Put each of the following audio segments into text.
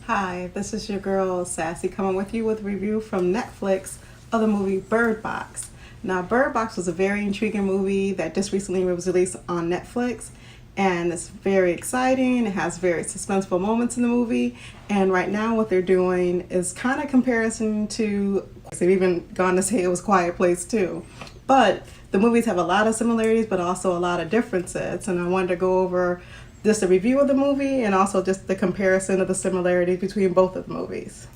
Hi, this is your girl Sassy coming with you with a review from Netflix of the movie Bird Box. Now, Bird Box was a very intriguing movie that just recently was released on Netflix, and it's very exciting. It has very suspenseful moments in the movie, and right now what they're doing is kind of comparison to, they've even gone to say it was Quiet Place too. But the movies have a lot of similarities, but also a lot of differences, and I wanted to go over just a review of the movie and also just the comparison of the similarities between both of the movies.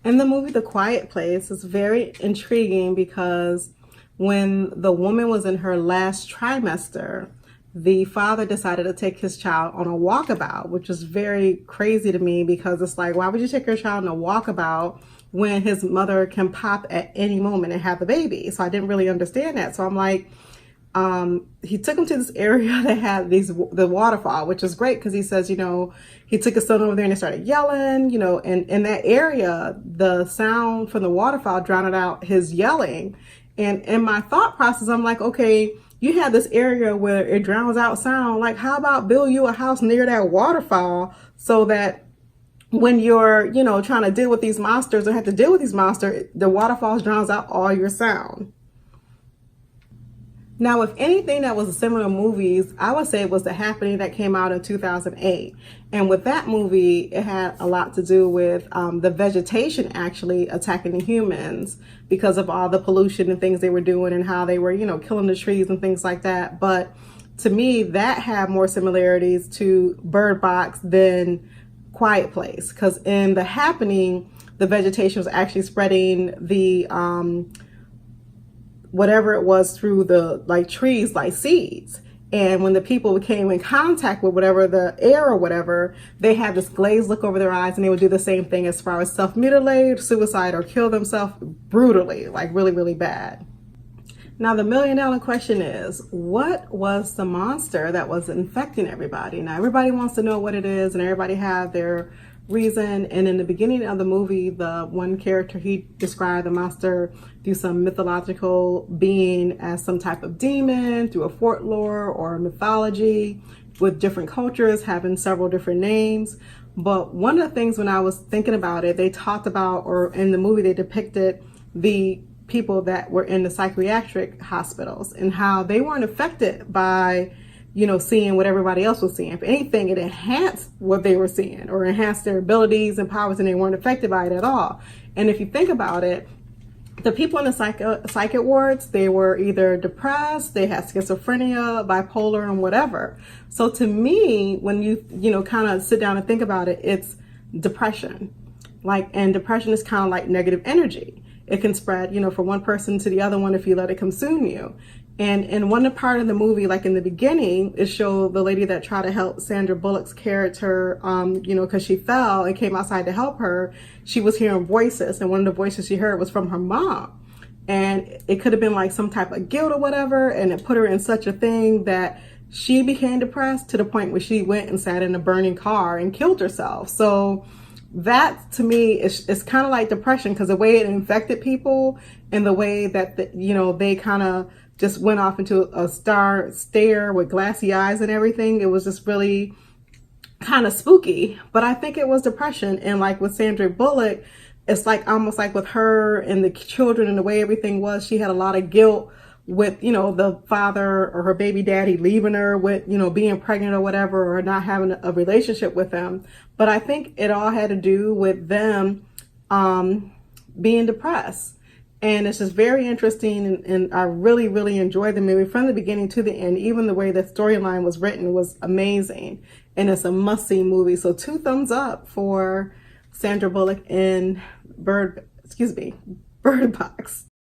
In the movie The Quiet Place, it's very intriguing because when the woman was in her last trimester, the father decided to take his child on a walkabout, which is very crazy to me because it's like, why would you take your child on a walkabout when his mother can pop at any moment and have the baby? So I didn't really understand that. So I'm like, he took him to this area that had the waterfall, which is great because he says, he took his son over there and they started yelling, and in that area, the sound from the waterfall drowned out his yelling. And in my thought process, I'm like, okay, you have this area where it drowns out sound. Like, how about build you a house near that waterfall so that when you're, trying to deal with these monsters or have to deal with these monsters, the waterfalls drowns out all your sound. Now, if anything that was similar to movies, I would say it was The Happening that came out in 2008. And with that movie, it had a lot to do with the vegetation actually attacking the humans because of all the pollution and things they were doing and how they were, killing the trees and things like that. But to me, that had more similarities to Bird Box than Quiet Place. Because in The Happening, the vegetation was actually spreading the whatever it was through the trees like seeds. And when the people came in contact with whatever the air or whatever, they had this glazed look over their eyes and they would do the same thing as far as self-mutilate, suicide, or kill themselves brutally, like really, really bad. Now, the million-dollar question is, what was the monster that was infecting everybody? Now, everybody wants to know what it is and everybody had their reason. And in the beginning of the movie, the one character, he described the monster through some mythological being as some type of demon, through a folklore or mythology with different cultures having several different names. But one of the things when I was thinking about it, they talked about, or in the movie, they depicted the people that were in the psychiatric hospitals and how they weren't affected by seeing what everybody else was seeing. If anything, it enhanced what they were seeing or enhanced their abilities and powers, and they weren't affected by it at all. And if you think about it, the people in the psychic wards, they were either depressed, they had schizophrenia, bipolar, and whatever. So to me, when you kind of sit down and think about it, it's depression. And depression is kind of like negative energy. It can spread, from one person to the other one if you let it consume you. And in one part of the movie, like in the beginning, it showed the lady that tried to help Sandra Bullock's character, because she fell and came outside to help her. She was hearing voices, and one of the voices she heard was from her mom. And it could have been like some type of guilt or whatever, and it put her in such a thing that she became depressed to the point where she went and sat in a burning car and killed herself. So that to me is kind of like depression, because the way it infected people and the way that they kind of just went off into a stare with glassy eyes and everything. It was just really kind of spooky. But I think it was depression. And like with Sandra Bullock, it's like almost like with her and the children and the way everything was, she had a lot of guilt with, the father or her baby daddy leaving her with, being pregnant or whatever, or not having a relationship with them. But I think it all had to do with them being depressed. And it's just very interesting, and I really, really enjoyed the movie from the beginning to the end. Even the way the storyline was written was amazing, and it's a must-see movie. So 2 thumbs up for Sandra Bullock in Bird Box.